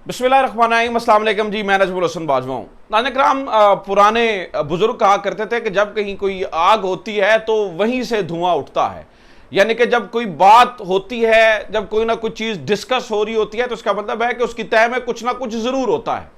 बिस्मिल्लाहिर्रहमानिर्रहीम, अस्सलाम वालेकुम जी। मैं नजमुल हसन बाजवा हूँ। नाज़रीन, पुराने बुजुर्ग कहा करते थे कि जब कहीं कोई आग होती है तो वहीं से धुआं उठता है। यानी कि जब कोई बात होती है, जब कोई ना कोई चीज़ डिस्कस हो रही होती है तो इसका मतलब है कि उसकी तय में कुछ ना कुछ ज़रूर होता है।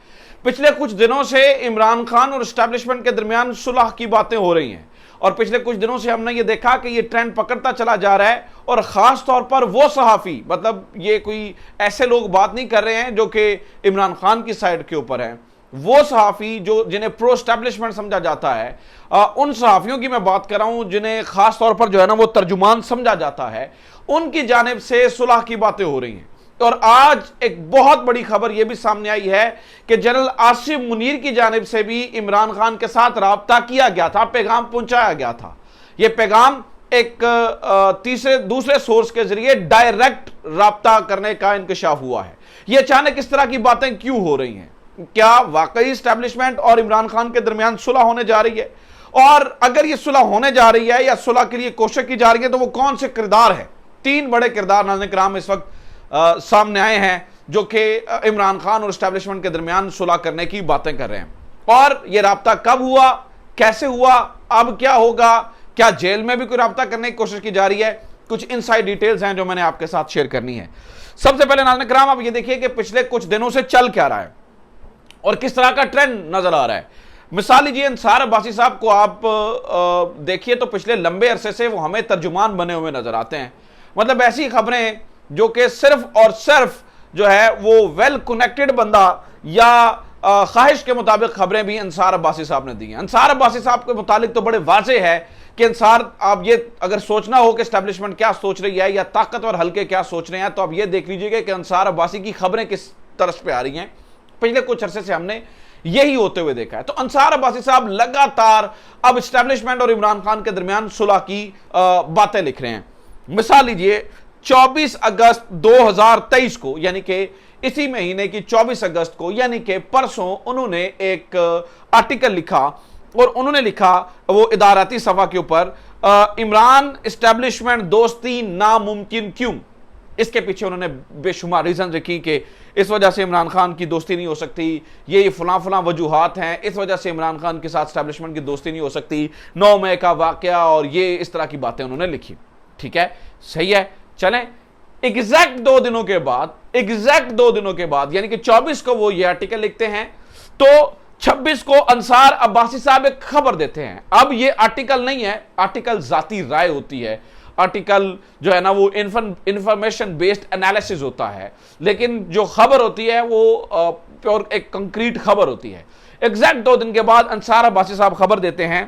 पिछले कुछ दिनों से इमरान खान और एस्टैब्लिशमेंट के दरमियान सुलह की बातें हो रही हैं और पिछले कुछ दिनों से हमने ये देखा कि ये ट्रेंड पकड़ता चला जा रहा है। और ख़ास तौर पर वो सहाफ़ी, मतलब ये कोई ऐसे लोग बात नहीं कर रहे हैं जो कि इमरान खान की साइड के ऊपर हैं, वो सहाफ़ी जो जिन्हें प्रो एस्टैब्लिशमेंट समझा जाता है, उन सहाफ़ियों की मैं बात कर रहा हूँ जिन्हें ख़ास तौर पर जो है ना वो तर्जुमान समझा जाता है, उनकी जानिब से सुलह की बातें हो रही हैं। और आज एक बहुत बड़ी खबर यह भी सामने आई है कि जनरल आसिफ मुनीर की जानिब से भी इमरान खान के साथ राब्ता किया गया था, पैगाम पहुंचाया गया था। यह पैगाम एक दूसरे सोर्स के जरिए डायरेक्ट राब्ता करने का इंकशाफ हुआ है। यह अचानक इस तरह की बातें क्यों हो रही हैं? क्या वाकई एस्टैब्लिशमेंट और इमरान खान के दरमियान सुलह होने जा रही है? और अगर यह सुलह होने जा रही है या सुलह के लिए कोशिश की जा रही है तो वो कौन से किरदार है? तीन बड़े किरदार नाज़रीन किराम इस वक्त सामने आए हैं जो कि इमरान खान और एस्टैब्लिशमेंट के दरमियान सुलह करने की बातें कर रहे हैं। और यह राब्ता कब हुआ, कैसे हुआ, अब क्या होगा, क्या जेल में भी कोई राब्ता करने की कोशिश की जा रही है? कुछ इनसाइड डिटेल्स हैं जो मैंने आपके साथ शेयर करनी है। सबसे पहले नाज़रीन किराम, आप ये देखिए कि पिछले कुछ दिनों से चल क्या रहा है और किस तरह का ट्रेंड नजर आ रहा है। मिसाल लीजिए, अंसार अब्बासी साहब को आप देखिए तो पिछले लंबे अरसे से वो हमें तर्जुमान बने हुए नजर आते हैं। मतलब ऐसी खबरें जो कि सिर्फ और सिर्फ जो है वो वेल कनेक्टेड बंदा या ख्वाहिश के मुताबिक खबरें भी अंसार अब्बासी साहब ने दी हैं। अंसार अब्बासी साहब के मुतालिक तो बड़े वाज़े है कि अंसार, आप ये अगर सोचना हो कि एस्टैब्लिशमेंट क्या सोच रही है या ताकतवर हल्के क्या सोच रहे हैं, तो आप ये देख लीजिएगा कि अंसार अब्बासी की खबरें किस तरफ पे आ रही हैं। पिछले कुछ अरसे से हमने यही होते हुए देखा है। तो अंसार अब्बासी साहब लगातार अब एस्टैब्लिशमेंट और इमरान खान के दरमियान सुलह की बातें लिख रहे हैं। मिसाल लीजिए, 24 अगस्त 2023 को, यानी कि इसी महीने की 24 अगस्त को, यानी कि परसों, उन्होंने एक आर्टिकल लिखा और उन्होंने लिखा वो इदाराती सफा के ऊपर, इमरान एस्टैब्लिशमेंट दोस्ती नामुमकिन क्यों। इसके पीछे उन्होंने बेशुमार रीजन रखी कि इस वजह से इमरान खान की दोस्ती नहीं हो सकती, ये फलां फलां वजूहात हैं, इस वजह से इमरान खान के साथ एस्टैब्लिशमेंट की दोस्ती नहीं हो सकती, 9 मई का वाकया, और ये इस तरह की बातें उन्होंने लिखी। ठीक है, सही है, चलें। एग्जैक्ट 2 दिनों के बाद यानी कि 24 को वो ये आर्टिकल लिखते हैं, तो 26 को अंसार अब्बासी साहब एक खबर देते हैं। अब ये आर्टिकल नहीं है, आर्टिकल जाती राय होती है, आर्टिकल जो है ना वो इंफॉर्मेशन बेस्ड एनालिसिस होता है, लेकिन जो खबर होती है वो प्योर एक कंक्रीट खबर होती है। एग्जैक्ट 2 दिन के बाद अंसार अब्बासी साहब खबर देते हैं,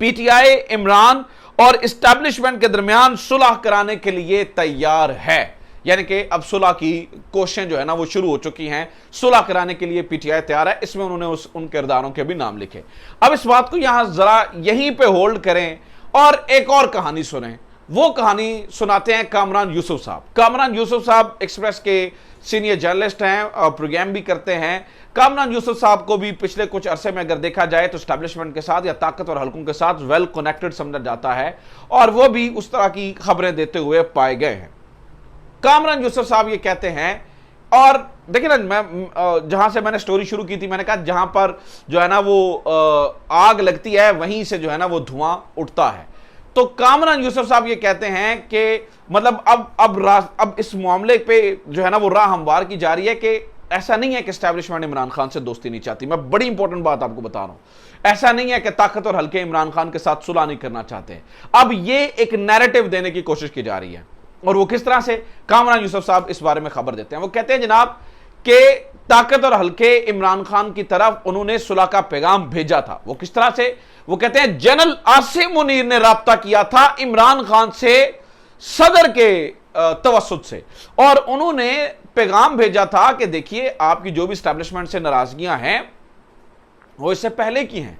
पीटीआई इमरान और एस्टैब्लिशमेंट के दरमियान सुलह कराने के लिए तैयार है। यानी कि अब सुलह की कोशिशें जो है ना वो शुरू हो चुकी हैं, सुलह कराने के लिए पीटीआई तैयार है। इसमें उन्होंने उन किरदारों के भी नाम लिखे। अब इस बात को यहां जरा यहीं पे होल्ड करें और एक और कहानी सुनें। वो कहानी सुनाते हैं कामरान यूसुफ साहब। कामरान यूसुफ साहब एक्सप्रेस के सीनियर जर्नलिस्ट हैं और प्रोग्राम भी करते हैं। कामरान यूसुफ साहब को भी पिछले कुछ अरसे में अगर देखा जाए तो एस्टैब्लिशमेंट के साथ या ताकत और हल्कों के साथ वेल कनेक्टेड समझा जाता है और वो भी उस तरह की खबरें देते हुए पाए गए हैं। कामरान यूसुफ साहब ये कहते हैं, और देखिए ना, मैं जहां से मैंने स्टोरी शुरू की थी, मैंने कहा जहां पर जो है ना वो आग लगती है वहीं से जो है ना वो धुआं उठता है। तो कामरान यूसुफ साहब ये कहते हैं कि मतलब अब इस मामले पे जो है ना वो राह हमवार की जा रही है कि ऐसा नहीं है कि एस्टैब्लिशमेंट इमरान खान से दोस्ती नहीं चाहती। मैं बड़ी इंपॉर्टेंट बात आपको बता रहा हूं, ऐसा नहीं है कि ताकत और हल्के इमरान खान के साथ सुलह नहीं करना चाहते। अब ये एक नैरेटिव देने की कोशिश की जा रही है, और वो किस तरह से? कामरान यूसुफ साहब इस बारे में खबर देते हैं। वो कहते हैं जनाब कि ताकत और हल्के इमरान खान की तरफ उन्होंने सुलह का पैगाम भेजा था। वो किस तरह से? वो कहते हैं जनरल आसिफ मुनीर ने राब्ता किया था इमरान खान से सदर के तवस्सुत से, और उन्होंने पैगाम भेजा था कि देखिए आपकी जो भी एस्टैब्लिशमेंट से नाराजगियां हैं वो इससे पहले की हैं।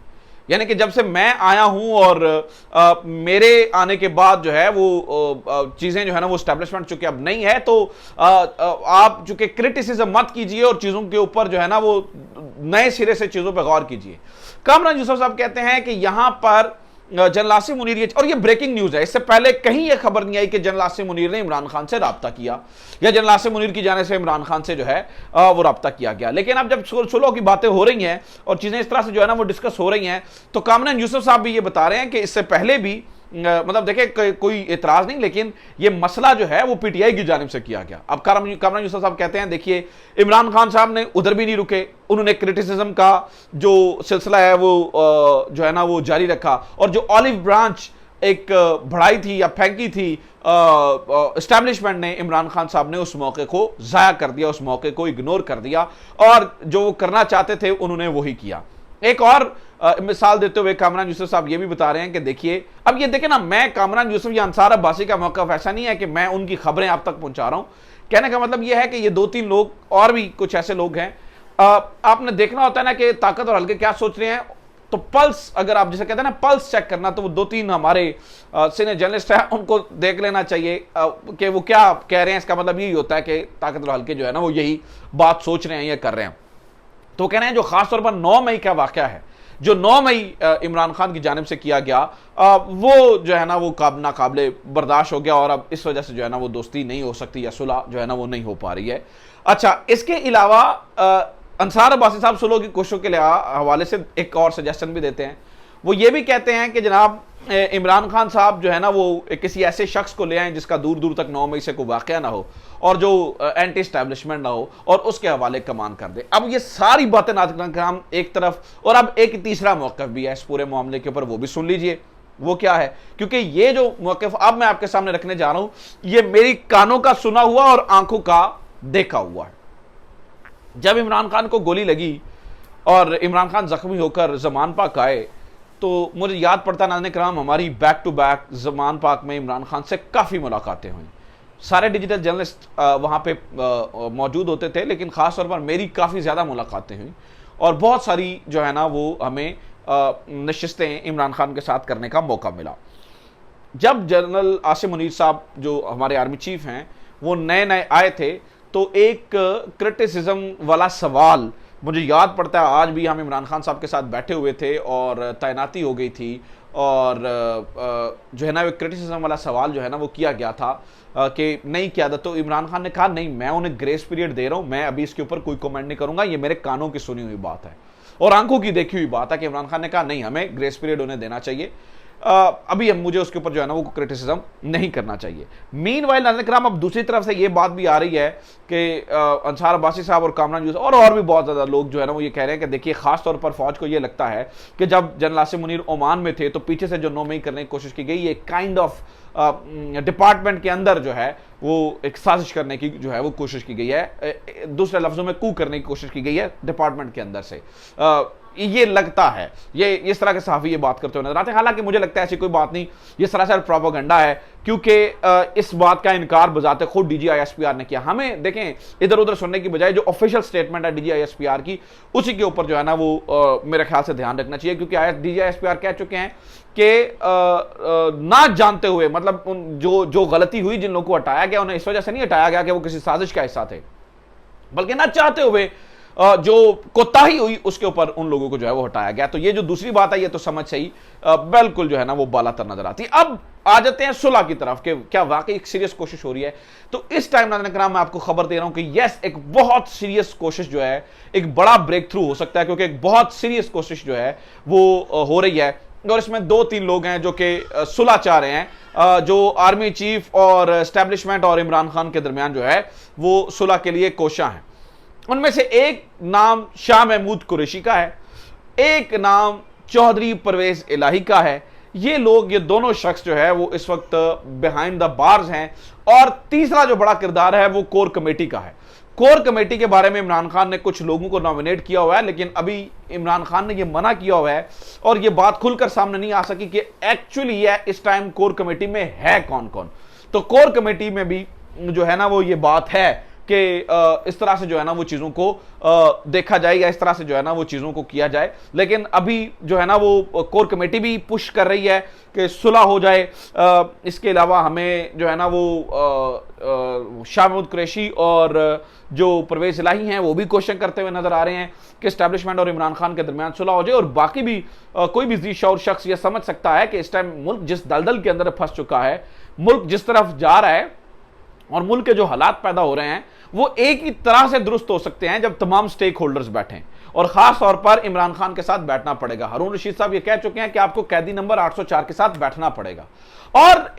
यानी कि जब से मैं आया हूं और मेरे आने के बाद जो है वो चीजें जो है ना वो एस्टैब्लिशमेंट चूंकि अब नहीं है, तो आप चूंकि क्रिटिसिज्म मत कीजिए और चीजों के ऊपर जो है ना वो नए सिरे से चीजों पर गौर कीजिए। कामरान यूसुफ साहब कहते हैं कि यहां पर जनरल आसिम मुनीर, और ये ब्रेकिंग न्यूज है, इससे पहले कहीं ये खबर नहीं आई कि जनरल आसिम मुनीर ने इमरान खान से राब्ता किया या जनरल आसिम मुनीर की जाने से इमरान खान से जो है वो राब्ता किया गया। लेकिन अब जब सुलह की बातें हो रही हैं और चीजें इस तरह से जो है ना वो डिस्कस हो रही हैं, तो कामरान यूसुफ साहब भी ये बता रहे हैं कि इससे पहले भी मतलब देखें कोई इतराज नहीं, लेकिन ये मसला जो है वो पीटीआई की जानिब से किया गया। अब कामरान यूसुफ साहब कहते हैं देखिए इमरान खान साहब ने उधर भी नहीं रुके, उन्होंने क्रिटिसिज्म का जो सिलसिला है वो जो है ना वो जारी रखा, और जो ऑलिव ब्रांच एक बढ़ाई थी या फेंकी थी एस्टैब्लिशमेंट ने, इमरान खान साहब ने उस मौके को जाया कर दिया, उस मौके को इग्नोर कर दिया, और जो वो करना चाहते थे उन्होंने वही किया। एक और मिसाल देते हुए कामरान यूसुफ साहब ये भी बता रहे हैं कि देखिए, अब ये देखें ना, मैं कामरान यूसुफ या अंसार अब्बासी का मौक़िफ़ ऐसा नहीं है कि मैं उनकी खबरें आप तक पहुंचा रहा हूं। कहने का मतलब ये है कि ये 2-3 लोग और भी कुछ ऐसे लोग हैं, आपने देखना होता है ना कि ताकत और हल्के क्या सोच रहे हैं। तो पल्स, अगर आप जैसे कहते हैं ना पल्स चेक करना, तो वो 2-3 हमारे सीनियर जर्नलिस्ट हैं, उनको देख लेना चाहिए कि वो क्या कह रहे हैं। इसका मतलब यही होता है कि ताकत और हल्के जो है ना वो यही बात सोच रहे हैं या कर रहे हैं। तो कह रहे हैं जो खासतौर पर 9 मई का वाक़या है, जो 9 मई इमरान खान की जानिब से किया गया, वो जो है ना वो नाकाबिले बर्दाश्त हो गया, और अब इस वजह से जो है ना वो दोस्ती नहीं हो सकती या सुलह जो है ना वो नहीं हो पा रही है। अच्छा, इसके अलावा अंसार अब्बासी साहब सुलह की कोशिशों के हवाले से एक और सजेशन भी देते हैं। वो ये भी कहते हैं कि जनाब इमरान खान साहब जो है ना वो किसी ऐसे शख्स को ले आए जिसका दूर दूर तक 9 मई से कोई वाक़या ना हो और जो एंटी एस्टैब्लिशमेंट ना हो, और उसके हवाले कमान कर दे। अब ये सारी बातें नाज़रीन एक तरफ, और अब एक तीसरा मौक़िफ़ भी है इस पूरे मामले के ऊपर, वो भी सुन लीजिए। वो क्या है, क्योंकि ये जो मौक़िफ़ अब मैं आपके सामने रखने जा रहा हूं, ये मेरी कानों का सुना हुआ और आंखों का देखा हुआ है। जब इमरान खान को गोली लगी और इमरान खान जख्मी होकर ज़मान पाक आए, तो मुझे याद पड़ता नाज़रीन किराम, हमारी बैक टू बैक ज़मान पाक में इमरान खान से काफ़ी मुलाकातें हुई। सारे डिजिटल जर्नलिस्ट वहाँ पे मौजूद होते थे, लेकिन ख़ास तौर पर मेरी काफ़ी ज़्यादा मुलाकातें हुई, और बहुत सारी जो है ना वो हमें नशिस्तें इमरान खान के साथ करने का मौका मिला। जब जनरल आसिम मुनीर साहब जो हमारे आर्मी चीफ हैं वो नए नए आए थे, तो एक क्रिटिसिज्म वाला सवाल मुझे याद पड़ता है आज भी। हम इमरान खान साहब के साथ बैठे हुए थे और तैनाती हो गई थी, और जो है ना एक क्रिटिसिज्म वाला सवाल जो है ना वो किया गया था कि नहीं किया था। तो इमरान खान ने कहा नहीं, मैं उन्हें ग्रेस पीरियड दे रहा हूं, मैं अभी इसके ऊपर कोई कमेंट नहीं करूंगा, ये मेरे कानों की सुनी हुई बात है और आंखों की देखी हुई बात है कि इमरान खान ने कहा नहीं, हमें ग्रेस पीरियड उन्हें देना चाहिए, अभी हम मुझे उसके ऊपर जो है ना वो क्रिटिसिज्म नहीं करना चाहिए। मीनवाइल नाज़रीन किराम, अब दूसरी तरफ से ये बात भी आ रही है कि अंसार अब्बासी साहब और कामरान यूसुफ और भी बहुत ज़्यादा लोग जो है ना वो ये कह रहे हैं कि देखिए, खास तौर पर फौज को ये लगता है कि जब जनरल आसिम मुनीर ओमान में थे तो पीछे से जो 9 मई करने की कोशिश की गई, ये काइंड ऑफ डिपार्टमेंट के अंदर जो है वो एक साजिश करने की जो है वो कोशिश की गई है, दूसरे लफ्जों में कू करने की कोशिश की गई है डिपार्टमेंट के अंदर से। ये लगता है, ये इस तरह के सहाफ़ी ये बात करते हुए नजर आते हैं। हालांकि मुझे लगता है ऐसी कोई बात नहीं, ये सरासर प्रोपेगेंडा है, क्योंकि इस बात का इनकार बजाते खुद DGISPR ने किया। हमें देखें, इधर उधर सुनने की बजाय जो ऑफिशियल स्टेटमेंट है DGISPR की, उसी के ऊपर जो है ना वो मेरे ख्याल से ध्यान रखना चाहिए, क्योंकि DGISPR कह चुके हैं कि ना जानते हुए, मतलब जो गलती हुई, जिन लोगों को हटाया गया उन्हें इस वजह से नहीं हटाया गया कि वो किसी साजिश का हिस्सा थे, बल्कि ना चाहते हुए जो कोताही हुई उसके ऊपर उन लोगों को जो है वो हटाया गया। तो ये जो दूसरी बात है, ये तो समझ सही बिल्कुल जो है ना वो बालातर नजर आती है। अब आ जाते हैं सुलह की तरफ कि क्या वाकई एक सीरियस कोशिश हो रही है। तो इस टाइम नाज़रीन किराम मैं आपको खबर दे रहा हूं कि यस, एक बहुत सीरियस कोशिश जो है, एक बड़ा ब्रेक थ्रू हो सकता है, क्योंकि एक बहुत सीरियस कोशिश जो है वो हो रही है, और इसमें 2-3 लोग हैं जो कि सुलह चाह रहे हैं, जो आर्मी चीफ और एस्टैब्लिशमेंट और इमरान खान के दरमियान जो है वो सुलह के लिए कोशा है। उनमें से एक नाम शाह महमूद कुरैशी का है, एक नाम चौधरी परवेज इलाही का है। ये लोग, ये दोनों शख्स जो है वो इस वक्त बिहाइंड द बार्स हैं। और तीसरा जो बड़ा किरदार है वो कोर कमेटी का है। कोर कमेटी के बारे में इमरान खान ने कुछ लोगों को नॉमिनेट किया हुआ है, लेकिन अभी इमरान खान ने यह मना किया हुआ है और यह बात खुलकर सामने नहीं आ सकी कि एक्चुअली यह इस टाइम कोर कमेटी में है कौन कौन। तो कोर कमेटी में भी जो है ना वो ये बात है कि इस तरह से जो है ना वो चीज़ों को देखा जाए या इस तरह से जो है ना वो चीज़ों को किया जाए। लेकिन अभी जो है ना वो कोर कमेटी भी पुश कर रही है कि सुलह हो जाए। इसके अलावा हमें जो है ना वो शाह महमूद कुरैशी और जो परवेज इलाही हैं वो भी क्वेश्चन करते हुए नजर आ रहे हैं कि एस्टैब्लिशमेंट और इमरान खान के दरमियान सुलह हो जाए। और बाकी भी कोई भी ज़ी शऊर शख्स ये समझ सकता है कि इस टाइम मुल्क जिस दलदल के अंदर फंस चुका है, मुल्क जिस तरफ जा रहा है और मुल्क के जो हालात पैदा हो रहे हैं वो एक ही तरह से दुरुस्त हो सकते हैं जब तमाम स्टेक होल्डर्स बैठें, और खास तौर पर इमरान खान के साथ बैठना पड़ेगा। हारून रशीद साहब ये कह चुके हैं कि आपको कैदी नंबर 804 के साथ बैठना पड़ेगा। और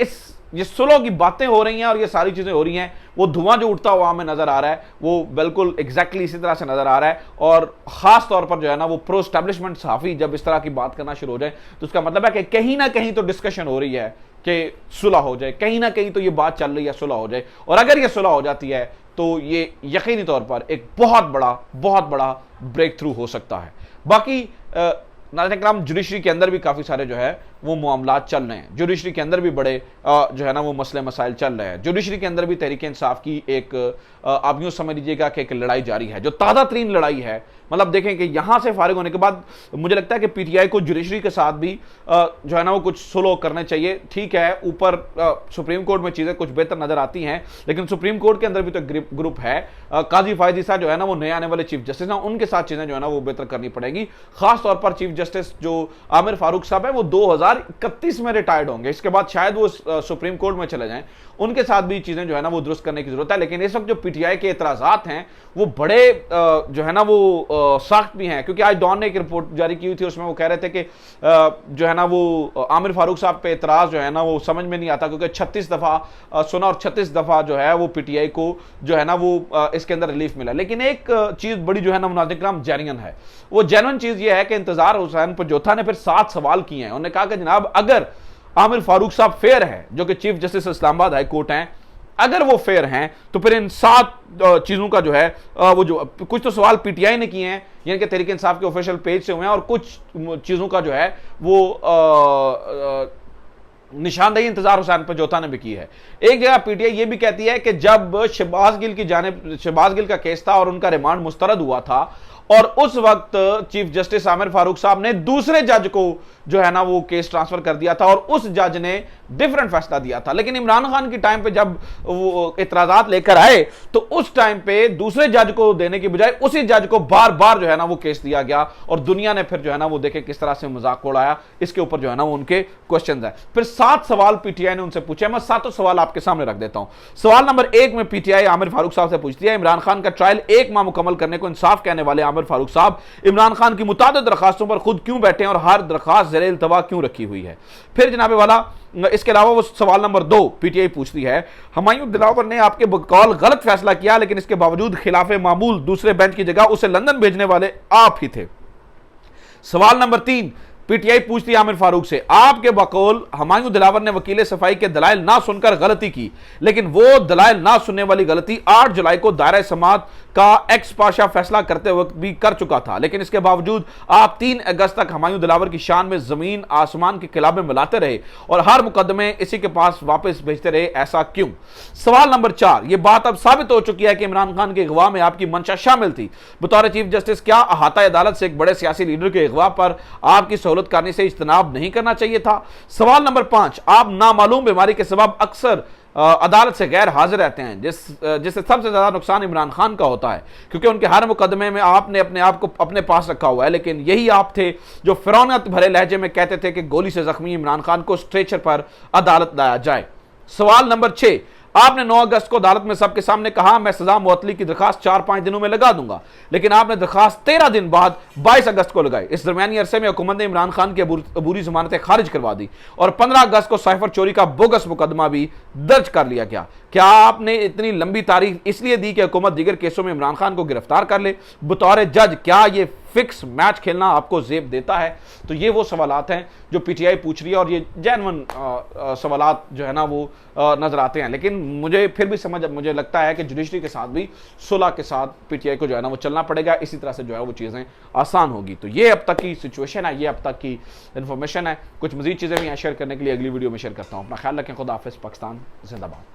ये सुलह की बातें हो रही हैं और ये सारी चीजें हो रही हैं, वो धुआं जो उठता हुआ हमें नजर आ रहा है वो बिल्कुल एग्जैक्टली इसी तरह से नजर आ रहा है। और खास तौर पर जो है ना वो प्रो एस्टैब्लिशमेंट सहाफी जब इस तरह की बात करना शुरू हो जाए तो उसका मतलब है कि कहीं ना कहीं तो डिस्कशन हो रही है कि सुलह हो जाए, कहीं ना कहीं तो ये बात चल रही है सुलह हो जाए। और अगर ये सुलह हो जाती है तो ये यकीनी तौर पर एक बहुत बड़ा ब्रेक थ्रू हो सकता है। बाकी नाज़रीन किराम, जुडिशरी के अंदर भी काफ़ी सारे जो है वो मामलात चल रहे हैं, जुडिशरी के अंदर भी बड़े जो है ना वो मसले मसाइल चल रहे हैं। जुडिशरी के अंदर भी तहरीक इंसाफ की एक आप यूँ समझ लीजिएगा कि एक लड़ाई जारी है, जो ताज़ा तरीन लड़ाई है। मतलब देखें कि यहाँ से फारिग होने के बाद मुझे लगता है कि पीटीआई को जुडिशरी के साथ भी जो है ना वो कुछ सुलह करने चाहिए। ठीक है, ऊपर सुप्रीम कोर्ट में चीज़ें कुछ बेहतर नज़र आती हैं, लेकिन सुप्रीम कोर्ट के अंदर भी तो ग्रुप है। काजी फायजी साहब जो है ना वो नए आने वाले चीफ जस्टिस हैं, उनके साथ चीज़ें जो है ना वो बेहतर करनी पड़ेगी। खासतौर पर चीफ जस्टिस जो आमिर फारूक साहब है वो 2031 में रिटायर्ड होंगे, इसके बाद शायद वो सुप्रीम कोर्ट में चले जाएं, उनके साथ भी चीजें जो है ना वो दुरुस्त करने की जरूरत है। लेकिन इस वक्त जो पीटीआई के एतराजात हैं वो बड़े जो है ना वो सख्त भी हैं, क्योंकि आज डॉन ने एक रिपोर्ट जारी की हुई थी, उसमें वो कह रहे थे कि जो है ना वो आमिर फारूक साहब पे एतराज जो है ना वो समझ में नहीं आता, क्योंकि 36 दफा सुना और 36 दफा जो है वो पीटीआई को जो है ना वो इसके अंदर रिलीफ मिला। लेकिन एक चीज बड़ी जो है ना नाज़रीन किराम जेन्युइन है, वो जेन्युइन चीज ये है कि इंतजार हुसैन पंजोथा ने फिर 7 सवाल किए हैं। उन्होंने कहा कि जनाब अगर आमिर फारूक साहब फेयर है, जो कि chief justice Islamabad high court हैं, अगर वो फेयर हैं तो फिर इन 7 चीजों का जो है वो जो कुछ तो सवाल पीटीआई ने किए हैं, यानी कि तहरीक इंसाफ के ऑफिशियल पेज से हुए हैं, और कुछ चीजों का जो है वो निशानदेही इंतजार हुसैन पंजोथा ने भी की है। एक जगह पीटीआई ये भी कहती है कि जब शहबाज गिल का केस था और उनका रिमांड मुस्तरद हुआ था, और उस वक्त चीफ जस्टिस आमिर फारूक साहब ने दूसरे जज को जो है ना वो केस ट्रांसफर कर दिया था और उस जज ने डिफरेंट फैसला दिया था। लेकिन इमरान खान की टाइम पे जब वो इतराजात लेकर आए तो उस टाइम पे दूसरे जज को देने की बजाय उसी जज को बार बार जो है ना वो केस दिया गया, और दुनिया ने फिर जो है ना वो देखे किस तरह से मजाक उड़ाया। इसके ऊपर जो है ना वो उनके क्वेश्चन है। फिर 7 सवाल पीटीआई ने उनसे पूछे, मैं 7 सवाल आपके सामने रख देता हूं। सवाल नंबर 1 में पीटीआई आमिर फारूक साहब से पूछती है, इमरान खान का ट्रायल 1 माह मुकम्मल करने को इंसाफ कहने वाले आमिर फारूक साहब इमरान खान की मुतादिद दरखास्तों पर खुद क्यों बैठे हैं और हर दरखास्त ज़ेरे इल्तवा क्यों रखी हुई है। फिर जनाबे वाला इसके अलावा वो सवाल नंबर 2 पीटीआई पूछती है, हुमायूं दिलावर ने आपके बकौल गलत फैसला किया, लेकिन इसके बावजूद खिलाफे मामूल दूसरे बेंच की जगह उसे लंदन भेजने वाले आप ही थे। सवाल नंबर 3 पीटीआई पूछती है आमिर फारूक से, आपके बकौल हुमायूं दिलावर ने वकील सफाई के दलाइल ना सुनकर गलती की, लेकिन वो दलाइल ना सुनने वाली गलती 8 जुलाई को दायरा समात का एक्स पाशा फैसला करते वक्त भी कर चुका था, लेकिन इसके बावजूद आप 3 अगस्त तक हुमायूं दिलावर की शान में जमीन आसमान के खिलाफ में मिलाते रहे और हर मुकदमे इसी के पास वापस भेजते रहे, ऐसा क्यों। सवाल नंबर 4, यह बात अब साबित हो चुकी है कि इमरान खान के अगवा में आपकी मंशा शामिल थी। बतौर चीफ जस्टिस क्या अहाता अदालत से एक बड़े सियासी लीडर के अगवा पर आपकी सहूलत करने से इज्तनाब नहीं करना चाहिए था। सवाल नंबर 5, आप नामालूम बीमारी के सबब अक्सर अदालत से गैर हाजिर रहते हैं, जिससे सबसे ज्यादा नुकसान इमरान खान का होता है, क्योंकि उनके हर मुकदमे में आपने अपने आप को अपने पास रखा हुआ है, लेकिन यही आप थे जो फिरौनियत भरे लहजे में कहते थे कि गोली से जख्मी इमरान खान को स्ट्रेचर पर अदालत लाया जाए। सवाल नंबर 6, आपने 9 अगस्त को अदालत में सबके सामने कहा मैं सजा मुअत्तली की दरखास्त 4-5 दिनों में लगा दूंगा, लेकिन आपने दरखास्त 13 दिन बाद 22 अगस्त को लगाई। इस दरमियानी अरसे में हुकूमत ने इमरान खान की अबूरी जमानतें खारिज करवा दी और 15 अगस्त को साइफर चोरी का बोगस मुकदमा भी दर्ज कर लिया गया। क्या आपने इतनी लंबी तारीख इसलिए दी कि हुकूमत दीगर केसों में इमरान खान को गिरफ्तार कर ले? बतौर जज क्या ये फिक्स मैच खेलना आपको जेब देता है? तो ये वो सवालात हैं जो पीटीआई पूछ रही है, और ये जेन्युइन सवालात जो है ना वो नजर आते हैं। लेकिन मुझे फिर भी मुझे लगता है कि जुडिशरी के साथ भी सुलह के साथ पीटीआई को जो है ना वो चलना पड़ेगा, इसी तरह से जो है वो चीज़ें आसान होगी। तो ये अब तक की सिचुएशन है, ये अब तक की इन्फॉर्मेशन है। कुछ मजीद चीज़ें भी यहाँ शेयर करने के लिए अगली वीडियो में शेयर करता हूँ। अपना ख्याल रखें, खुदा हाफिज़, पाकिस्तान जिंदाबाद।